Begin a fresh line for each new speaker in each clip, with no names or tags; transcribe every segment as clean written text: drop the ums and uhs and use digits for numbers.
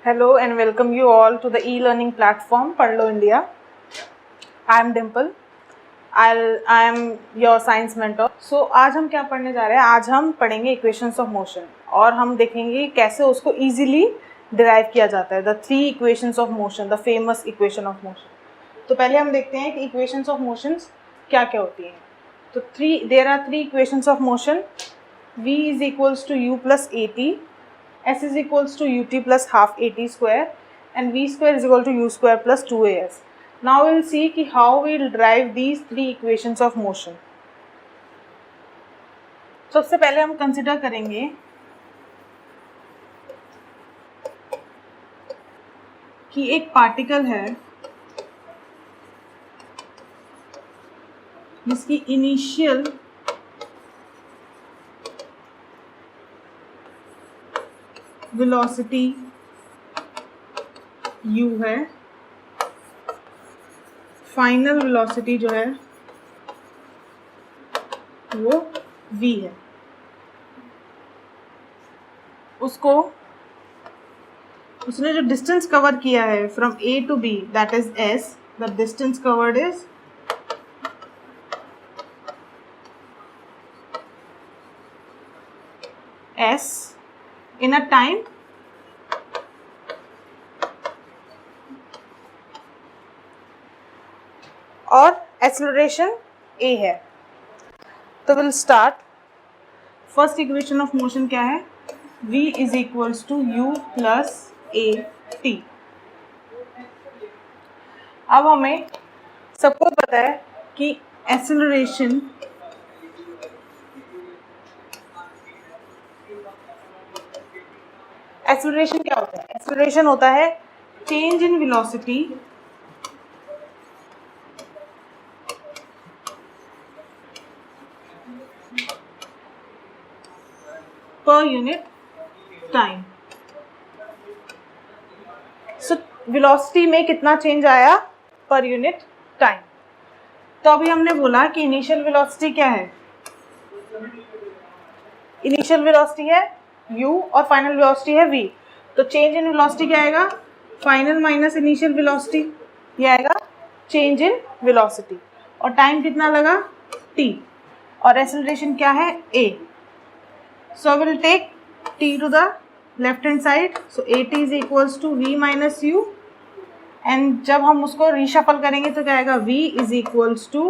Hello and welcome you all to the e-learning platform Padlo India. I am Dimple. I am your science mentor. So आज हम क्या पढ़ने जा रहे हैं? आज हम पढ़ेंगे इक्वेशंस ऑफ मोशन और हम देखेंगे कैसे उसको इजीली डिराइव किया जाता है. The 3 equations of motion, the famous equation of motion. तो पहले हम देखते हैं कि इक्वेशंस ऑफ मोशंस क्या क्या होती हैं. तो there are 3 equations of motion. V is equals to u plus at, S is equals to ut plus half at square and v square is equal to u square plus 2as. Now we will see कि how we will derive these 3 equations of motion. सबसे पहले हम consider करेंगे कि एक particle है जिसकी initial velocity u है, फाइनल वेलोसिटी जो है वो v है. उसने जो डिस्टेंस कवर किया है from a to b, that is s. The distance covered is s in a time और एक्सेलरेशन a है. तो will start. First equation of motion क्या है? v is equals to u plus a t. अब हमें सबको पता है कि एक्सेलरेशन क्या होता है? एक्सेलरेशन होता है change in velocity per unit time. So velocity में कितना चेंज आया पर यूनिट टाइम. तो अभी हमने बोला कि इनिशियल वेलोसिटी क्या है? इनिशियल वेलोसिटी है u और फाइनल वेलोसिटी है v. तो चेंज इन वेलोसिटी क्या आएगा? फाइनल माइनस इनिशियल वेलोसिटी, ये आएगा चेंज इन वेलोसिटी. और टाइम कितना लगा? t. और एक्सेलरेशन क्या है? a. So I will take t to the left hand side. So at is equals to v minus u. And जब हम उसको रीशफल करेंगे तो क्या आएगा? v is equals to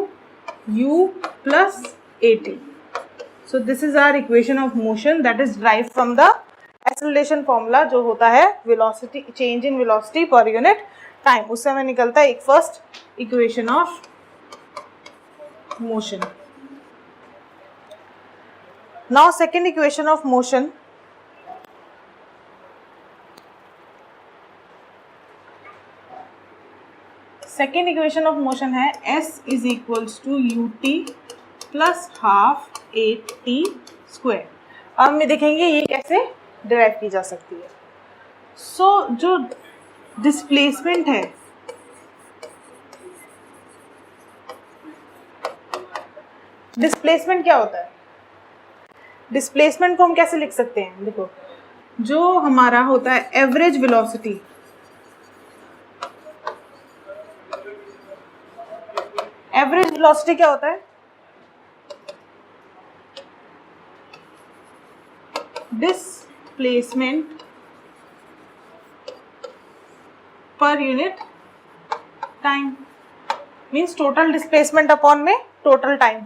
u plus at. So this is our equation of motion that is derived from the acceleration formula जो होता है velocity change in velocity per unit time. उससे हमें निकलता है एक first equation of motion. Now second equation of motion. Second equation of motion है s is equals to ut plus half at square. अब हम देखेंगे ये कैसे डिराइव की जा सकती है. सो जो डिस्प्लेसमेंट है, डिस्प्लेसमेंट क्या होता है? डिस्प्लेसमेंट को हम कैसे लिख सकते हैं? देखो, जो हमारा होता है एवरेज वेलोसिटी, एवरेज वेलोसिटी क्या होता है? Displacement per unit time. Means total displacement upon में टोटल टाइम.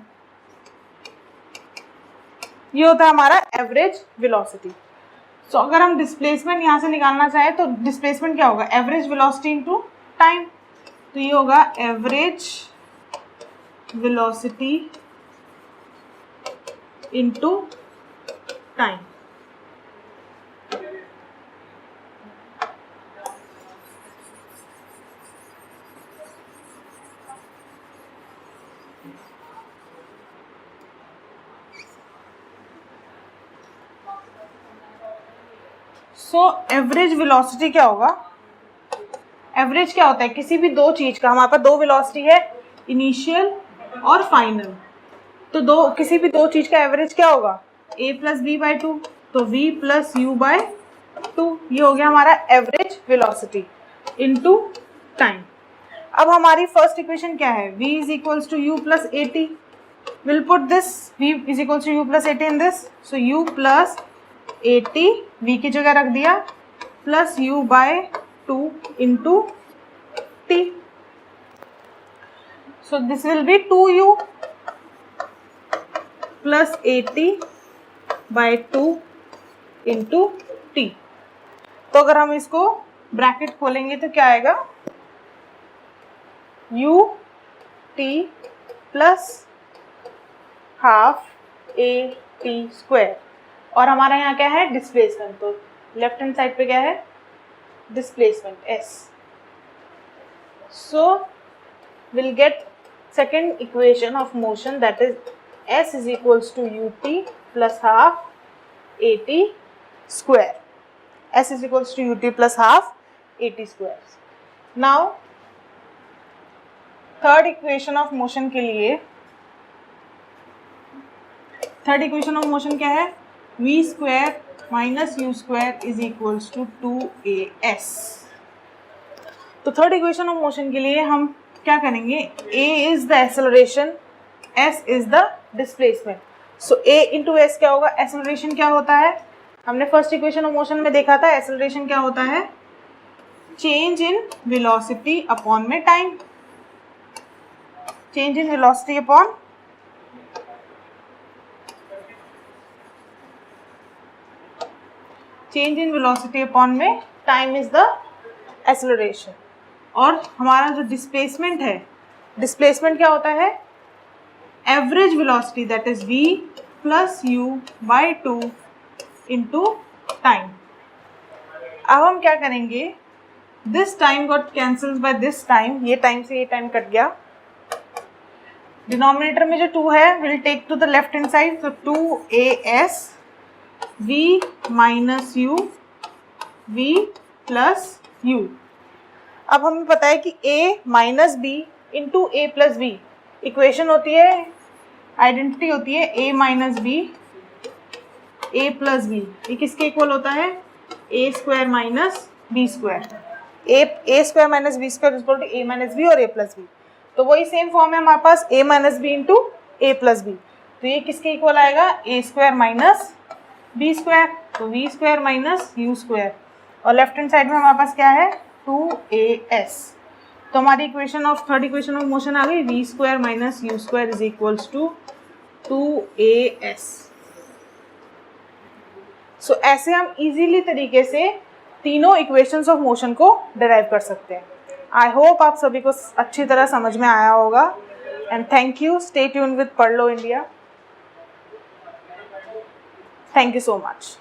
ये होता है हमारा एवरेज वेलोसिटी. सो अगर हम डिस्प्लेसमेंट यहाँ से निकालना चाहें तो डिस्प्लेसमेंट क्या होगा? Average velocity into time. तो ये होगा average velocity into time. So average velocity क्या होगा? एवरेज क्या होता है? किसी भी दो चीज का, हमारे पास दो वेलोसिटी है, इनिशियल और फाइनल. तो किसी भी दो चीज का एवरेज क्या होगा? a plus B by two, तो v plus U by two, ये हो गया हमारा एवरेज वेलोसिटी इनटू टाइम। अब हमारी फर्स्ट इक्वेशन क्या है, v is equals to U plus A T, will put this v is equals to U plus A T in this, so u plus A T v की जगह रख दिया plus u by two into T, so this will be 2u plus A T by two into T. तो अगर हम इसको bracket खोलेंगे तो क्या आएगा, u t plus half A T square, और हमारा यहाँ क्या है डिस्प्लेसमेंट, तो लेफ्ट हैंड साइड पे क्या है displacement s, so will get second equation of motion that is s is equals to ut plus half at square, s is equals to ut plus half at square। now third equation of motion के लिए, third equation of motion क्या है, v square minus you square is equals to 2as। तो third equation of motion के लिए हम क्या करेंगे, a is the acceleration, s is the displacement, so a into S क्या होगा, एक्सेलरेशन क्या होता है, हमने फर्स्ट इक्वेशन ऑफ मोशन में देखा था एक्सेलरेशन क्या होता है, चेंज इन वेलोसिटी अपॉन में time, change in velocity upon change in velocity upon में टाइम इज द एक्सेलरेशन। और हमारा जो डिस्प्लेसमेंट है, डिस्प्लेसमेंट क्या होता है, average velocity that is v plus U by two into time. अब हम क्या करेंगे, this time got cancels by this time, ये टाइम से ये टाइम कट गया, डिनोमिनेटर में जो 2 है will take to the left hand side, तो 2as v minus u v plus u. अब हमें पता है कि a minus b into a plus b equation होती है, आइडेंटिटी होती है a minus b a plus b, ये किसके इक्वल होता है, a square minus b square, a square minus b square equal to a minus b और a plus b. तो वही सेम फॉर्म है हमारे पास a minus b into a plus b, तो ये किसके इक्वल आएगा, a square minus b square, तो v square minus you square, और लेफ्ट हैंड साइड में हमारे पास क्या है 2as। तो हमारी equation of third equation of motion आ गई, v square minus you square is equals to 2as। So ऐसे हम इजीली तरीके से तीनों इक्वेशंस ऑफ मोशन को डिराइव कर सकते हैं। आई होप आप सभी को अच्छी तरह समझ में आया होगा, and thank you, stay tuned with Padh Lo India. Thank you so much.